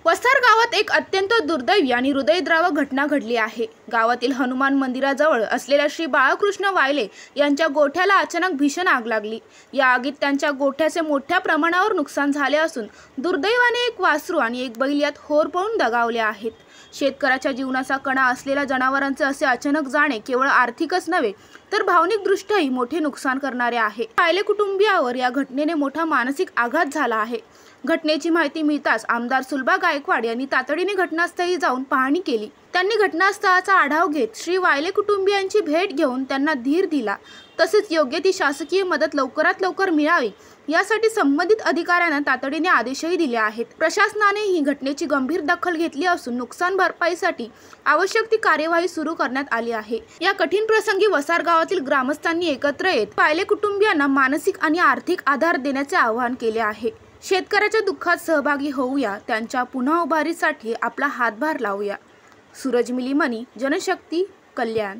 वसार गावात एक अत्यंत दुर्दैवी आणि हृदयद्रावक घटना घडली आहे। गावातील हनुमान मंदिराजवळ असलेल्या श्री बाळकृष्ण वायले यांच्या गोठ्याला अचानक भीषण आग लागली। या आगीत त्यांच्या गोठ्याचे मोठ्या प्रमाणावर नुकसान झाले असून दुर्दैवाने एक वासरू आणि एक बैल यात होरपळून दगावले आहेत। शेतकऱ्याच्या जीवनाचा कणा असलेल्या जनावरांचे असे अचानक जाणे केवळ आर्थिकच नव्हे तर भावनिकदृष्ट्याही मोठे नुकसान करणारे आहे। वायले कुटुंबियावर या घटनेने मोठा मानसिक आघात झाला आहे। घटनेची माहिती मिळताच आमदार सुलभा गायकवाड यांनी तातडीने घटनास्थळी जाऊन पाहणी केली। त्यांनी घटनास्थळाचा आढावा घेत श्री वायले कुटुंबियांची भेट घेऊन त्यांना धीर दिला। तसेच योग्य ती शासकीय मदत लवकरात लवकर मिळावी यासाठी संबंधित अधिकाऱ्यांना तातडीने आदेशही दिले आहेत। प्रशासनाने ही घटनेची गंभीर दखल घेतली असून नुकसान भरपाईसाठी आवश्यक ती कार्यवाही सुरू करण्यात आली आहे। या कठीण प्रसंगी वसार गावातील ग्रामस्थांनी एकत्र येत वायले कुटुंबियांना मानसिक आणि आर्थिक आधार देण्याचे आवाहन केले आहे। शेतकऱ्याच्या दुःखात सहभागी होऊया, त्यांच्या पुन्हा उभारीसाठी आपला हातभार लावूया। सूरज मिलीमनी, जनशक्ती, कल्याण।